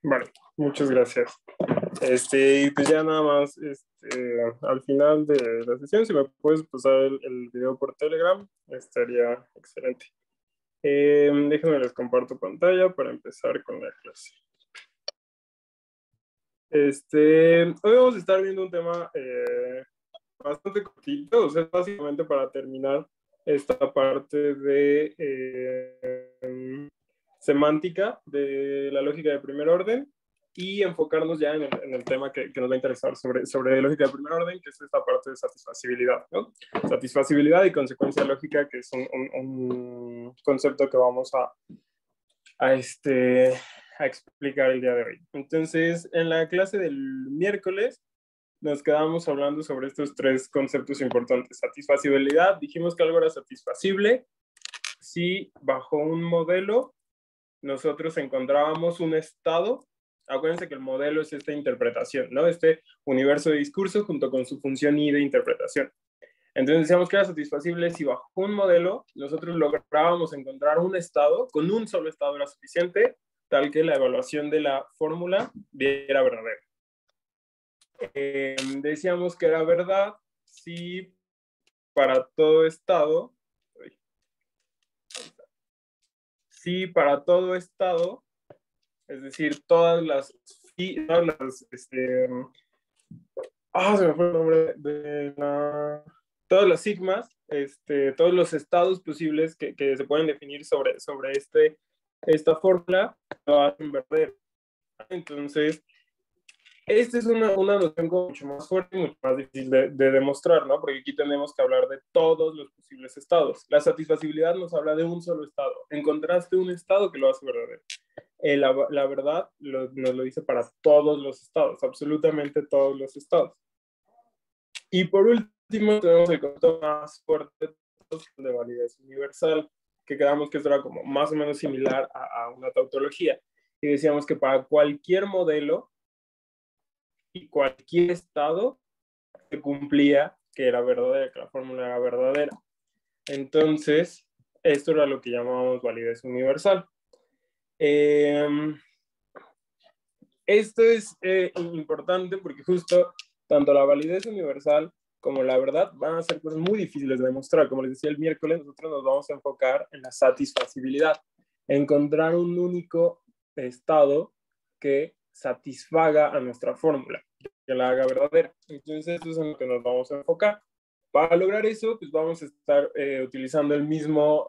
Vale, muchas gracias. Y pues ya nada más, al final de la sesión, si me puedes pasar el video por Telegram, estaría excelente. Déjenme les comparto pantalla para empezar con la clase. Hoy vamos a estar viendo un tema bastante cortito, o sea, básicamente para terminar esta parte de semántica de la lógica de primer orden y enfocarnos ya en el tema que nos va a interesar sobre lógica de primer orden, que es esta parte de satisfacibilidad, ¿no? Satisfacibilidad y consecuencia lógica, que es un concepto que vamos a explicar el día de hoy. Entonces, en la clase del miércoles nos quedamos hablando sobre estos tres conceptos importantes. Satisfacibilidad, dijimos que algo era satisfacible si bajo un modelo nosotros encontrábamos un estado. Acuérdense que el modelo es esta interpretación, ¿no? Este universo de discurso junto con su función y de interpretación. Entonces decíamos que era satisfacible si bajo un modelo nosotros lográbamos encontrar un estado, con un solo estado era suficiente, tal que la evaluación de la fórmula era verdadera. Decíamos que era verdad si para todo estado, es decir, todas las se me fue el nombre de todas las sigmas, todos los estados posibles que se pueden definir sobre esta fórmula lo hacen verdadero. Entonces, esta es una noción mucho más fuerte y mucho más difícil de demostrar, ¿no? Porque aquí tenemos que hablar de todos los posibles estados. La satisfacibilidad nos habla de un solo estado. Encontraste un estado que lo hace verdadero. La verdad nos lo dice para todos los estados, absolutamente todos los estados. Y por último, tenemos el concepto más fuerte de validez universal, que quedamos que esto era como más o menos similar a una tautología. Y decíamos que para cualquier modelo y cualquier estado se cumplía que era verdadera, que la fórmula era verdadera. Entonces, esto era lo que llamábamos validez universal. Esto es importante porque justo tanto la validez universal como la verdad van a ser cosas muy difíciles de demostrar. Como les decía el miércoles, nosotros nos vamos a enfocar en la satisfacibilidad, encontrar un único estado que satisfaga a nuestra fórmula, que la haga verdadera. Entonces, esto es en lo que nos vamos a enfocar. Para lograr eso, pues vamos a estar utilizando el mismo,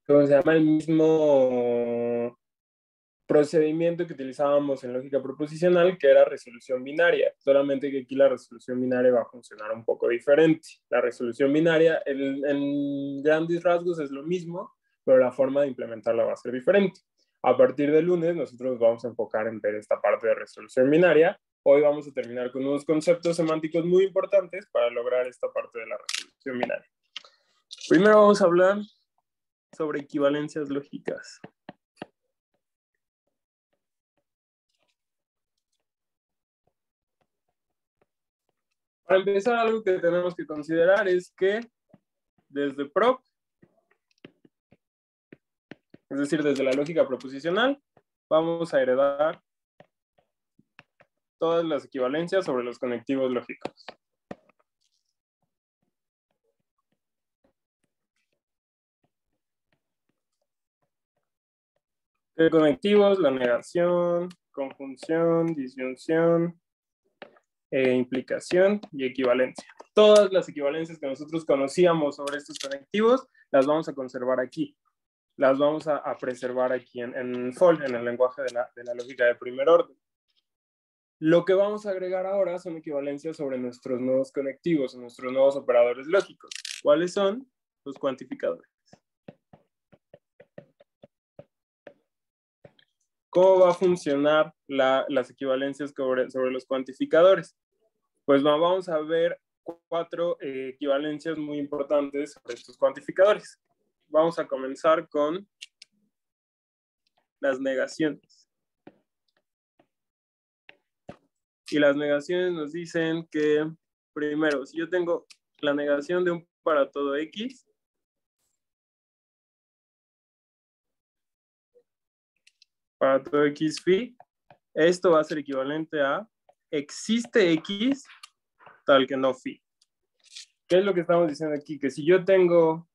¿cómo se llama? El mismo procedimiento que utilizábamos en lógica proposicional, que era resolución binaria, solamente que aquí la resolución binaria va a funcionar un poco diferente. La resolución binaria en grandes rasgos es lo mismo, pero la forma de implementarla va a ser diferente. A partir del lunes nosotros nos vamos a enfocar en ver esta parte de resolución binaria. Hoy vamos a terminar con unos conceptos semánticos muy importantes para lograr esta parte de la resolución binaria. Primero vamos a hablar sobre equivalencias lógicas. Para empezar, algo que tenemos que considerar es que desde PROP, es decir, desde la lógica proposicional, vamos a heredar todas las equivalencias sobre los conectivos lógicos. ¿Qué conectivos? La negación, conjunción, disyunción, implicación y equivalencia. Todas las equivalencias que nosotros conocíamos sobre estos conectivos las vamos a conservar aquí. Las vamos a preservar aquí en FOL, en el lenguaje de la lógica de primer orden. Lo que vamos a agregar ahora son equivalencias sobre nuestros nuevos conectivos, nuestros nuevos operadores lógicos. ¿Cuáles son? Los cuantificadores. ¿Cómo va a funcionar las equivalencias sobre los cuantificadores? Pues vamos a ver 4 equivalencias muy importantes sobre estos cuantificadores. Vamos a comenzar con las negaciones. Y las negaciones nos dicen que, primero, si yo tengo la negación de un para todo X, para todo x phi, esto va a ser equivalente a existe x tal que no phi. ¿Qué es lo que estamos diciendo aquí? Que si yo tengo,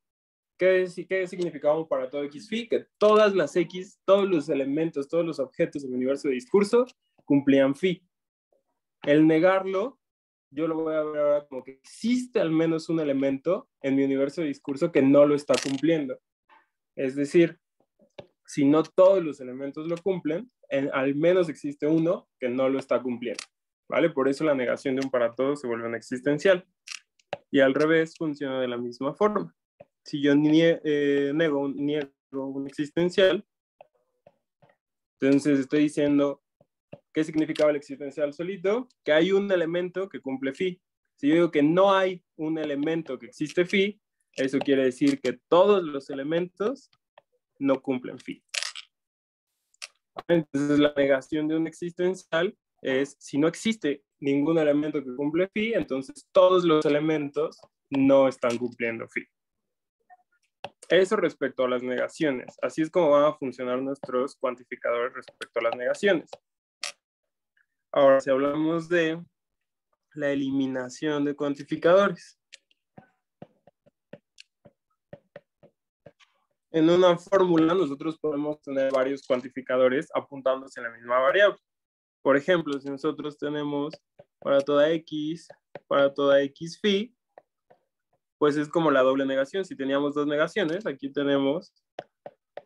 ¿qué significamos para todo x phi? Que todas las x, todos los elementos, todos los objetos del universo de discurso cumplían phi. El negarlo, yo lo voy a ver ahora como que existe al menos un elemento en mi universo de discurso que no lo está cumpliendo. Es decir, si no todos los elementos lo cumplen, al menos existe uno que no lo está cumpliendo, ¿vale? Por eso la negación de un para todos se vuelve una existencial. Y al revés funciona de la misma forma. Si yo niego un existencial, entonces estoy diciendo, ¿qué significaba el existencial solito? Que hay un elemento que cumple phi. Si yo digo que no hay un elemento que existe phi, eso quiere decir que todos los elementos no cumplen phi. Entonces la negación de un existencial es, si no existe ningún elemento que cumple phi, entonces todos los elementos no están cumpliendo phi. Eso respecto a las negaciones. Así es como van a funcionar nuestros cuantificadores respecto a las negaciones. Ahora, si hablamos de la eliminación de cuantificadores. En una fórmula nosotros podemos tener varios cuantificadores apuntándose en la misma variable. Por ejemplo, si nosotros tenemos para toda x phi, pues es como la doble negación. Si teníamos dos negaciones, aquí tenemos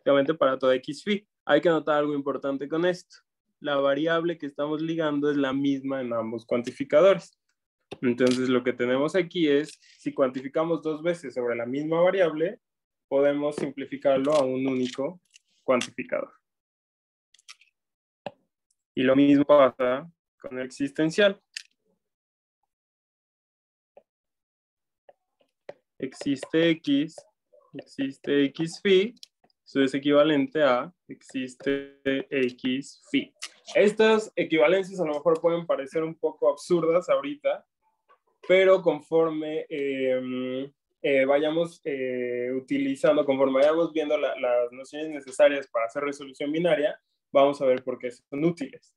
obviamente para toda x phi. Hay que notar algo importante con esto. La variable que estamos ligando es la misma en ambos cuantificadores. Entonces lo que tenemos aquí es, si cuantificamos dos veces sobre la misma variable, podemos simplificarlo a un único cuantificador. Y lo mismo pasa con el existencial. Existe x phi, eso es equivalente a existe x phi. Estas equivalencias a lo mejor pueden parecer un poco absurdas ahorita, pero conforme vayamos utilizando, conforme vayamos viendo las nociones necesarias para hacer resolución binaria, vamos a ver por qué son útiles,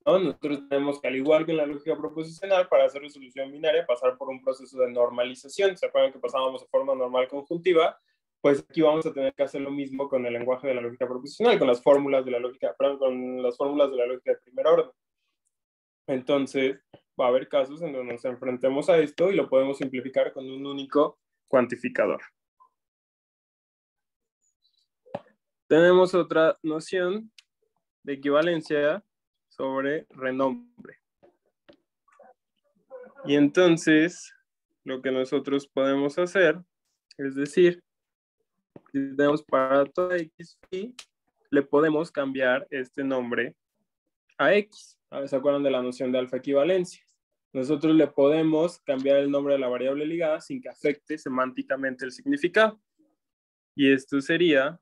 ¿no? Nosotros tenemos que, al igual que en la lógica proposicional, para hacer resolución binaria, pasar por un proceso de normalización. ¿Se acuerdan que pasábamos de forma normal conjuntiva? Pues aquí vamos a tener que hacer lo mismo con el lenguaje de la lógica proposicional, con las fórmulas de la lógica, con las fórmulas de la lógica de primer orden. Entonces, va a haber casos en donde nos enfrentemos a esto y lo podemos simplificar con un único cuantificador. Tenemos otra noción de equivalencia sobre renombre. Y entonces, lo que nosotros podemos hacer es decir, si tenemos para toda x phi, le podemos cambiar este nombre a x. ¿Se acuerdan de la noción de alfa equivalencias? Nosotros le podemos cambiar el nombre de la variable ligada sin que afecte semánticamente el significado. Y esto sería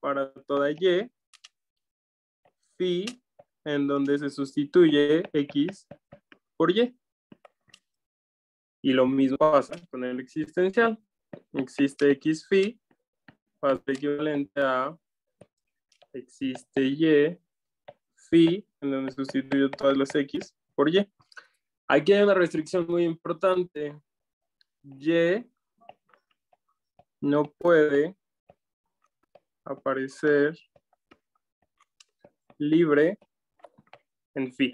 para toda y phi, en donde se sustituye x por y. Y lo mismo pasa con el existencial. Existe x phi, va a ser equivalente a existe y phi, en donde sustituyo todas las x por y. Aquí hay una restricción muy importante. Y no puede aparecer libre en phi.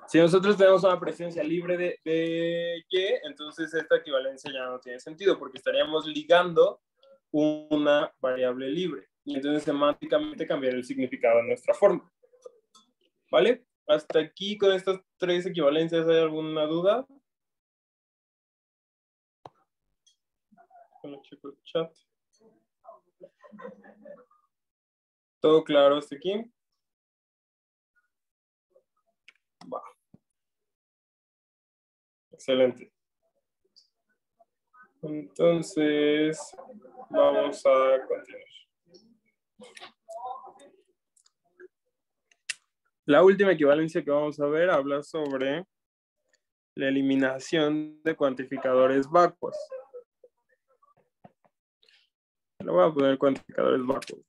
Si nosotros tenemos una presencia libre de y, entonces esta equivalencia ya no tiene sentido, porque estaríamos ligando una variable libre. Y entonces semánticamente cambiaría el significado de nuestra forma. ¿Vale? Hasta aquí con estas tres equivalencias, ¿hay alguna duda? Checo el chat. ¿Todo claro hasta aquí? Va. Excelente. Entonces, vamos a continuar. La última equivalencia que vamos a ver habla sobre la eliminación de cuantificadores vacuos. Le voy a poner cuantificadores vacuos.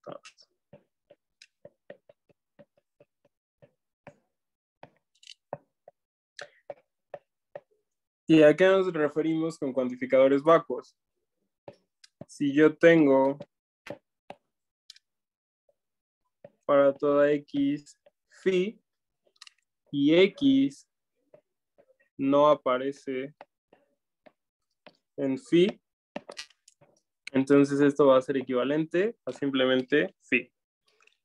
¿Y a qué nos referimos con cuantificadores vacuos? Si yo tengo para toda X phi y X no aparece en phi, entonces esto va a ser equivalente a simplemente phi.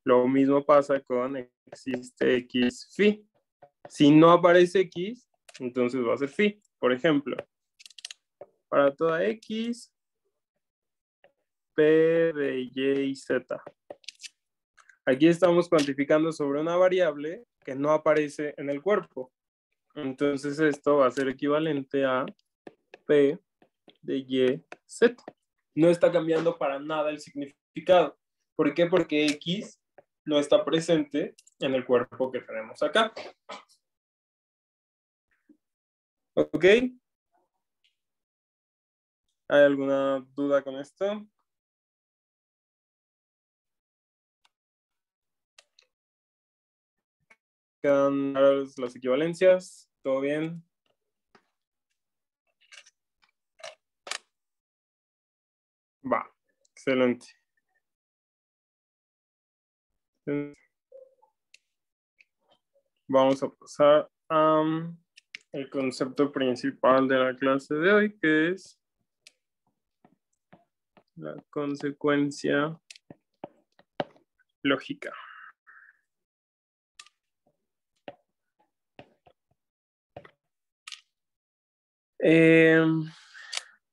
Lo mismo pasa con existe X phi. Si no aparece X, entonces va a ser phi. Por ejemplo, para toda X, P de Y y Z. Aquí estamos cuantificando sobre una variable que no aparece en el cuerpo. Entonces esto va a ser equivalente a P de Y, Z. No está cambiando para nada el significado. ¿Por qué? Porque X no está presente en el cuerpo que tenemos acá. ¿Ok? ¿Hay alguna duda con esto? ¿Quedan claras las equivalencias? ¿Todo bien? Va, excelente. Vamos a pasar al concepto principal de la clase de hoy, que es la consecuencia lógica.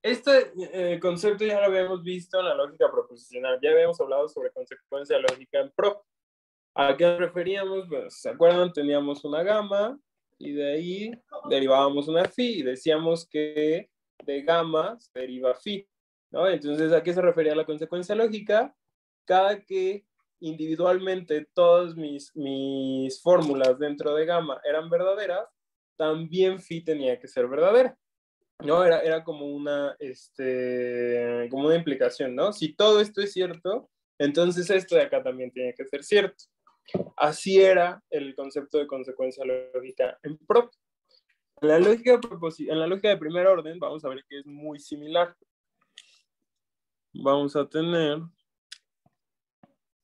Este concepto ya lo habíamos visto en la lógica proposicional. Ya habíamos hablado sobre consecuencia lógica en PRO. ¿A qué nos referíamos? Pues, ¿se acuerdan? Teníamos una gama y de ahí derivábamos una phi y decíamos que de gamma se deriva phi, ¿no? Entonces, ¿a qué se refería la consecuencia lógica? Cada que individualmente todas mis fórmulas dentro de gamma eran verdaderas, también phi tenía que ser verdadera, ¿no? Era como como una implicación, ¿no? Si todo esto es cierto, entonces esto de acá también tiene que ser cierto. Así era el concepto de consecuencia lógica en PROP. En la lógica de primer orden vamos a ver que es muy similar. Vamos a tener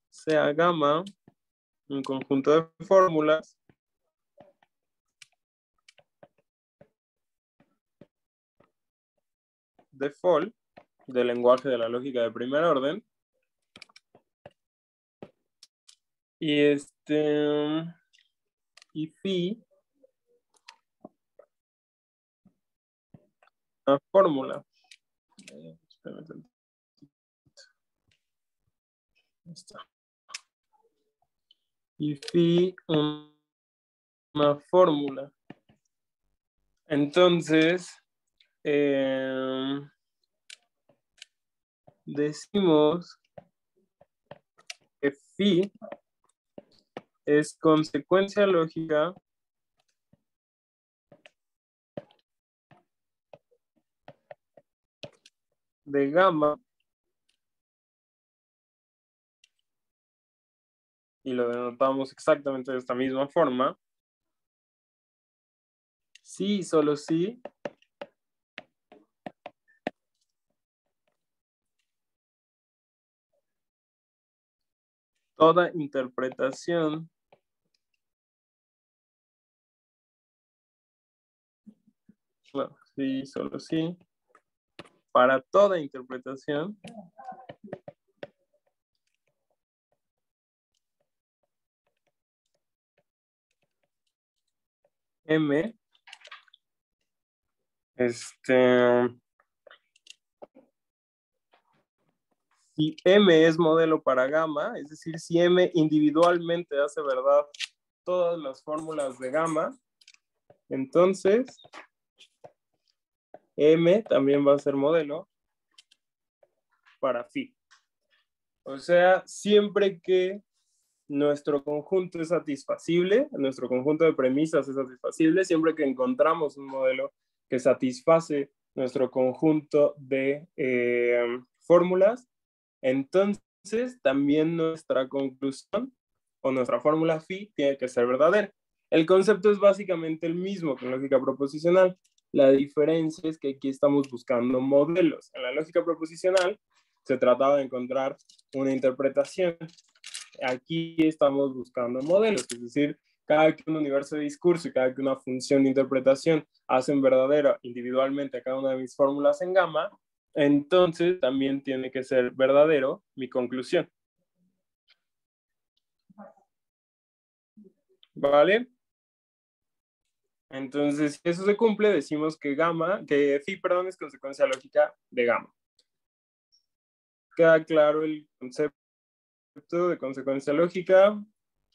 sea gamma un conjunto de fórmulas default del lenguaje de la lógica de primer orden y y phi una fórmula. Y phi una fórmula. Entonces, decimos que phi es consecuencia lógica de gamma y lo denotamos exactamente de esta misma forma. Sí, solo sí. Toda interpretación bueno, sí, solo sí. Para toda interpretación M si M es modelo para gamma, es decir, si M individualmente hace verdad todas las fórmulas de gamma, entonces M también va a ser modelo para phi. O sea, siempre que nuestro conjunto es satisfacible, nuestro conjunto de premisas es satisfacible, siempre que encontramos un modelo que satisface nuestro conjunto de fórmulas, entonces también nuestra conclusión o nuestra fórmula phi tiene que ser verdadera. El concepto es básicamente el mismo que en lógica proposicional. La diferencia es que aquí estamos buscando modelos. En la lógica proposicional se trataba de encontrar una interpretación. Aquí estamos buscando modelos, es decir, cada que un universo de discurso y cada que una función de interpretación hacen verdadero individualmente cada una de mis fórmulas en gamma, entonces también tiene que ser verdadero mi conclusión. ¿Vale? Entonces, si eso se cumple, decimos que phi, perdón, es consecuencia lógica de gamma. Queda claro el concepto de consecuencia lógica.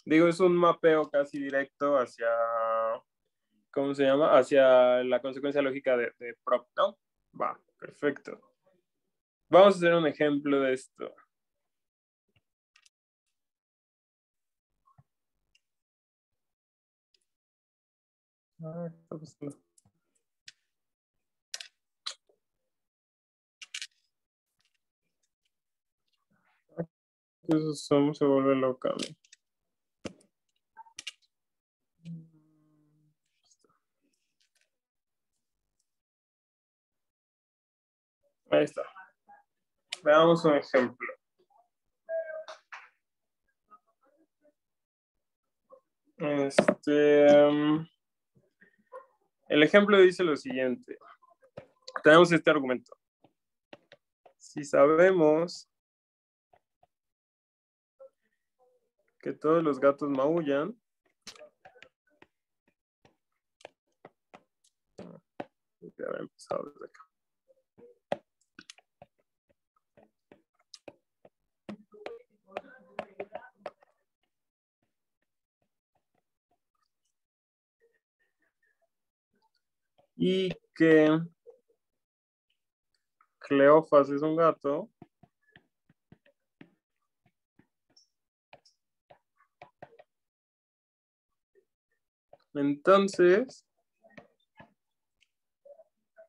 Digo, es un mapeo casi directo hacia, ¿cómo se llama? Hacia la consecuencia lógica de prop, ¿no? Va, perfecto. Vamos a hacer un ejemplo de esto. Está pasando. Eso se vuelve loca. Ahí está. Veamos un ejemplo. El ejemplo dice lo siguiente. Tenemos este argumento. Si sabemos que todos los gatos maullan, ya había empezado desde acá. Y que Cleofas es un gato. Entonces,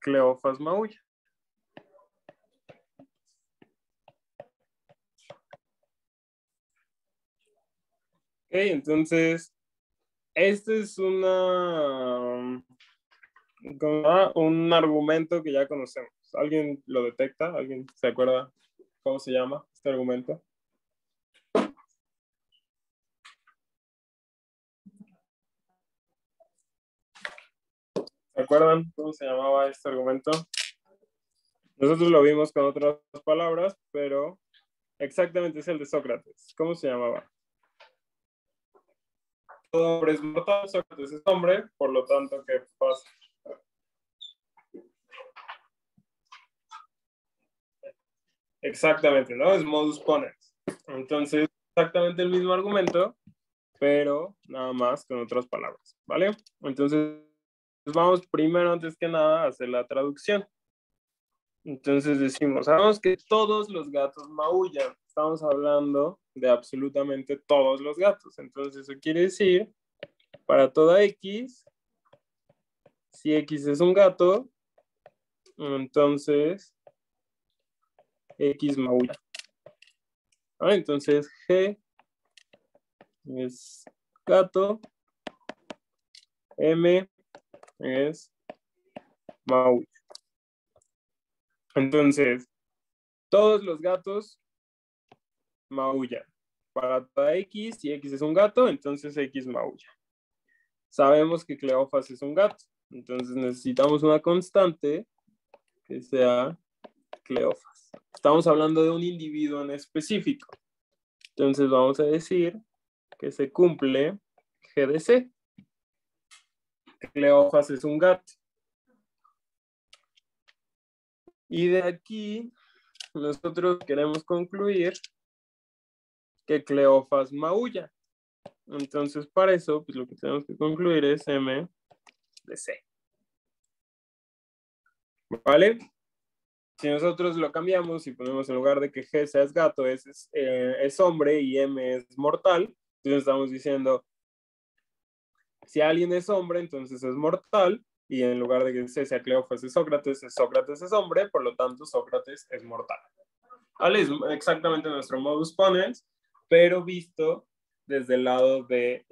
Cleofas maulla. Ok, entonces, este es un argumento que ya conocemos. ¿Alguien lo detecta? ¿Alguien se acuerda cómo se llama este argumento? ¿Se acuerdan cómo se llamaba este argumento? Nosotros lo vimos con otras palabras, pero exactamente es el de Sócrates. ¿Cómo se llamaba? Todo hombre es mortal, Sócrates es hombre, por lo tanto, ¿qué pasa? Exactamente, ¿no? Es modus ponens. Entonces, exactamente el mismo argumento, pero nada más con otras palabras, ¿vale? Entonces, vamos primero, antes que nada, a hacer la traducción. Entonces decimos, sabemos que todos los gatos maullan. Estamos hablando de absolutamente todos los gatos. Entonces, eso quiere decir, para toda X, si X es un gato, entonces X maulla. Entonces, G es gato, M es maulla. Entonces, todos los gatos maullan. Para toda X, si X es un gato, entonces X maulla. Sabemos que Cleofas es un gato, entonces necesitamos una constante que sea Cleofas. Estamos hablando de un individuo en específico. Entonces vamos a decir que se cumple G de C. Cleofas es un gato. Y de aquí nosotros queremos concluir que Cleofas maulla. Entonces, para eso, pues lo que tenemos que concluir es M de C. ¿Vale? Si nosotros lo cambiamos y ponemos en lugar de que G sea gato, es hombre y M es mortal, entonces estamos diciendo, si alguien es hombre, entonces es mortal, y en lugar de que C sea Cleofas es Sócrates es hombre, por lo tanto Sócrates es mortal. ¿Vale? Es exactamente nuestro modus ponens, pero visto desde el lado de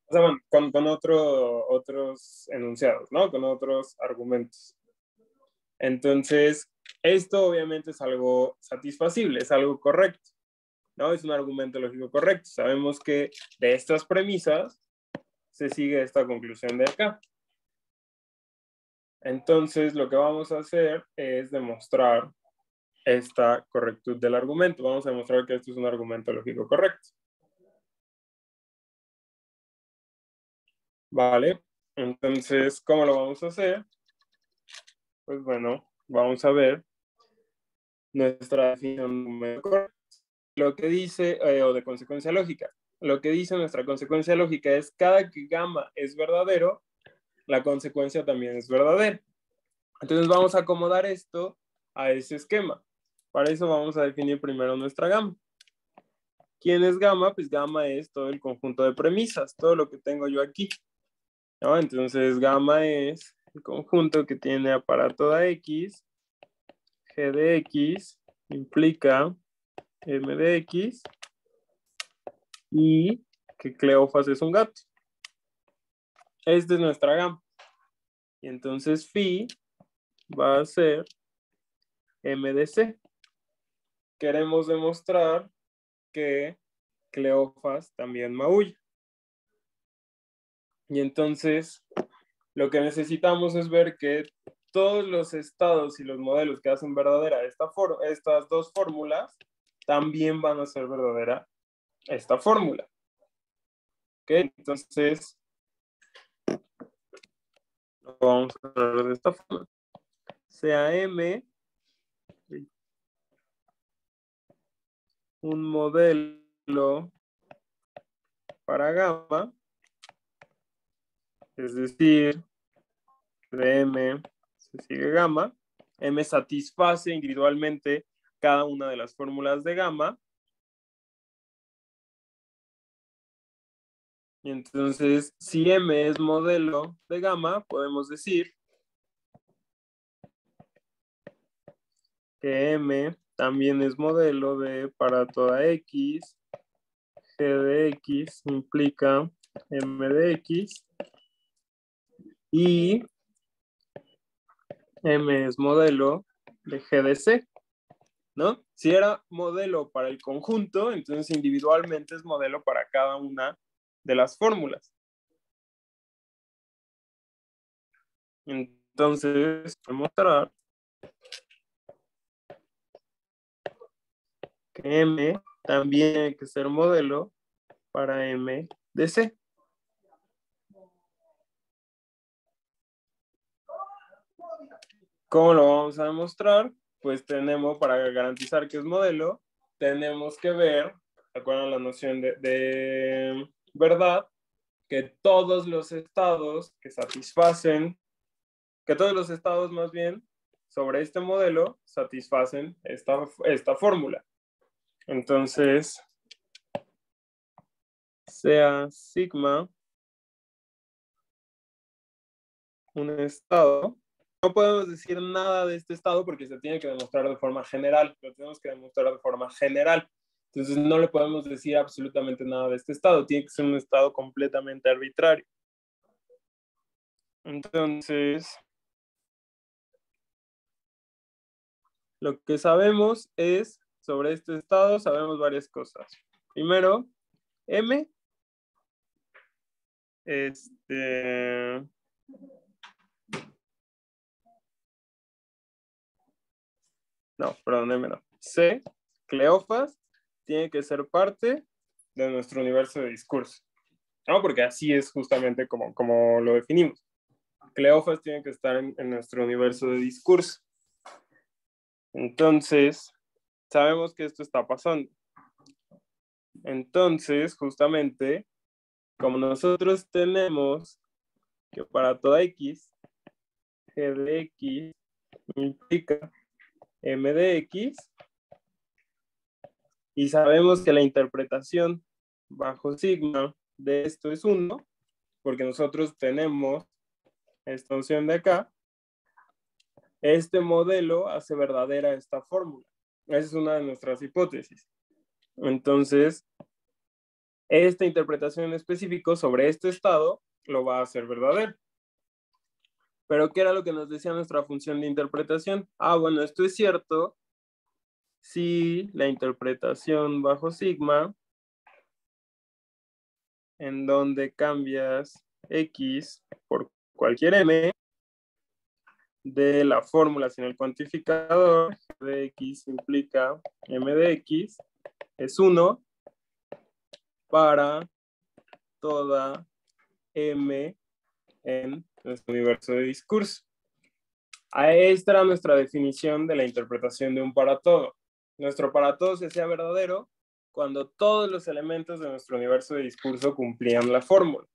O sea, bueno, con otros enunciados, ¿no? Con otros argumentos. Entonces, esto obviamente es algo satisfacible, es algo correcto, ¿no? Es un argumento lógico correcto. Sabemos que de estas premisas se sigue esta conclusión de acá. Entonces, lo que vamos a hacer es demostrar esta correctud del argumento. Vamos a demostrar que esto es un argumento lógico correcto. ¿Vale? Entonces, ¿cómo lo vamos a hacer? Pues bueno, vamos a ver nuestra definición de argumento correcto. Lo que dice, o de consecuencia lógica, lo que dice nuestra consecuencia lógica es cada que gamma es verdadero, la consecuencia también es verdadera. Entonces vamos a acomodar esto a ese esquema. Para eso vamos a definir primero nuestra gamma. ¿Quién es gamma? Pues gamma es todo el conjunto de premisas, todo lo que tengo yo aquí, ¿no? Entonces gamma es el conjunto que tiene para toda x, g de x implica m de x y que Cleofas es un gato. Esta es nuestra gamma. Y entonces phi va a ser m de c. Queremos demostrar que Cleofas también maulla. Y entonces lo que necesitamos es ver que todos los estados y los modelos que hacen verdadera estas dos fórmulas también van a ser verdadera esta fórmula. ¿Ok? Entonces, lo vamos a ver de esta forma. Sea M un modelo para gamma, es decir, de M se sigue gamma, M satisface individualmente cada una de las fórmulas de gamma. Y entonces, si M es modelo de gamma, podemos decir que M también es modelo de para toda X, G de X implica M de X y M es modelo de G de C, ¿no? Si era modelo para el conjunto, entonces individualmente es modelo para cada una de las fórmulas. Entonces, voy a mostrar que M también tiene que ser modelo para M de C. ¿Cómo lo vamos a demostrar? Pues tenemos, para garantizar que es modelo, tenemos que ver, ¿de acuerdo a la noción de verdad? Que todos los estados que satisfacen, que todos los estados más bien sobre este modelo satisfacen esta fórmula. Entonces, sea sigma un estado, no podemos decir nada de este estado porque se tiene que demostrar de forma general, lo tenemos que demostrar de forma general. Entonces no le podemos decir absolutamente nada de este estado, tiene que ser un estado completamente arbitrario. Entonces, lo que sabemos es, sobre este estado, sabemos varias cosas. Primero, M, no, perdón, M no. C, Cleofas, tiene que ser parte de nuestro universo de discurso, ¿no? Porque así es justamente como lo definimos. Cleofas tiene que estar en nuestro universo de discurso. Entonces, sabemos que esto está pasando. Entonces, justamente, como nosotros tenemos que para toda X, G de X implica M de X, y sabemos que la interpretación bajo sigma de esto es 1, porque nosotros tenemos esta opción de acá, este modelo hace verdadera esta fórmula. Esa es una de nuestras hipótesis. Entonces, esta interpretación en específico sobre este estado lo va a hacer verdadero. Pero ¿qué era lo que nos decía nuestra función de interpretación? Bueno, esto es cierto si la interpretación bajo sigma, en donde cambias x por cualquier m de la fórmula sin el cuantificador, de x implica m de x, es 1 para toda m en nuestro universo de discurso. Esta era nuestra definición de la interpretación de un para todo. Nuestro para todo se hacía verdadero cuando todos los elementos de nuestro universo de discurso cumplían la fórmula.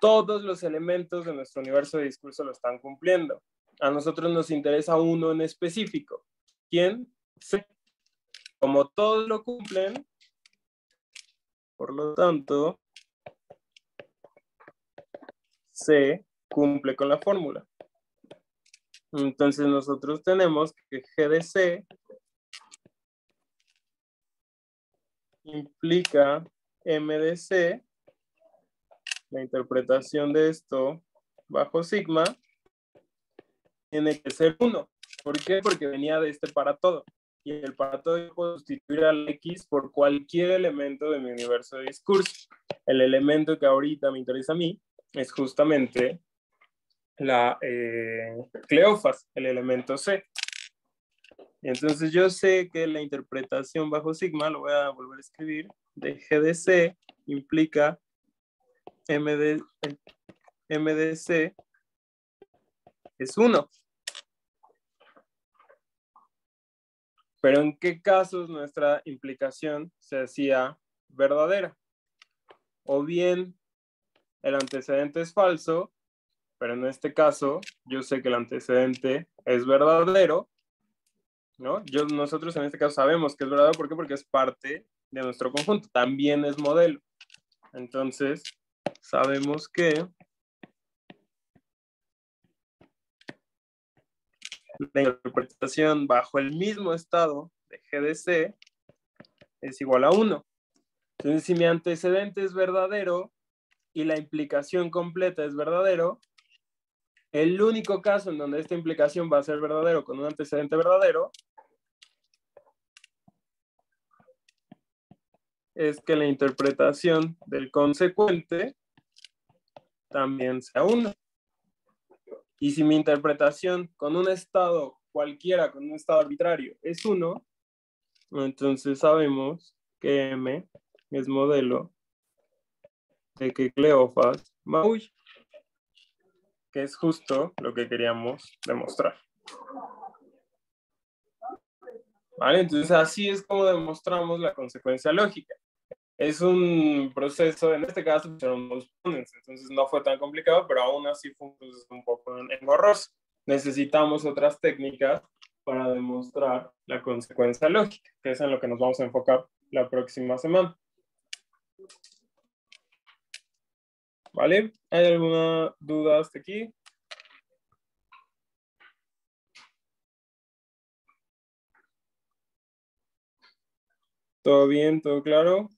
Todos los elementos de nuestro universo de discurso lo están cumpliendo. A nosotros nos interesa uno en específico. ¿Quién? C. Como todos lo cumplen, por lo tanto, C cumple con la fórmula. Entonces nosotros tenemos que G de C implica M de C, la interpretación de esto bajo sigma, tiene que ser 1. ¿Por qué? Porque venía de este para todo. Y el para todo yo puedo sustituir al X por cualquier elemento de mi universo de discurso. El elemento que ahorita me interesa a mí es justamente la Cleófas, el elemento C. Entonces yo sé que la interpretación bajo sigma, lo voy a volver a escribir, de G de C implica M de C es 1. Pero ¿en qué casos nuestra implicación se hacía verdadera? O bien el antecedente es falso, pero en este caso yo sé que el antecedente es verdadero, ¿no? Nosotros en este caso sabemos que es verdadero. ¿Por qué? Porque es parte de nuestro conjunto. También es modelo. Entonces, sabemos que la interpretación bajo el mismo estado de G de C es igual a 1. Entonces, si mi antecedente es verdadero y la implicación completa es verdadero, el único caso en donde esta implicación va a ser verdadero con un antecedente verdadero es que la interpretación del consecuente también sea 1. Y si mi interpretación con un estado cualquiera, con un estado arbitrario, es 1, entonces sabemos que M es modelo de que Cleófas maulla, que es justo lo que queríamos demostrar. ¿Vale? Entonces así es como demostramos la consecuencia lógica. Es un proceso, en este caso fueron dos pones, entonces no fue tan complicado, pero aún así fue un proceso un poco engorroso. Necesitamos otras técnicas para demostrar la consecuencia lógica, que es en lo que nos vamos a enfocar la próxima semana. ¿Vale? ¿Hay alguna duda hasta aquí? ¿Todo bien? ¿Todo claro?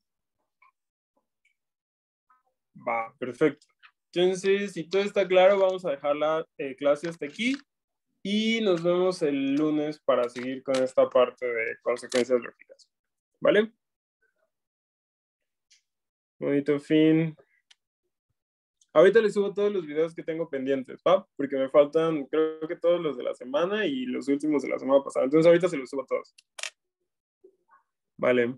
Va, perfecto. Entonces, si todo está claro, vamos a dejar la clase hasta aquí y nos vemos el lunes para seguir con esta parte de consecuencias lógicas. ¿Vale? Bonito fin. Ahorita les subo todos los videos que tengo pendientes, ¿va? Porque me faltan, creo que todos los de la semana y los últimos de la semana pasada. Entonces ahorita se los subo todos. Vale.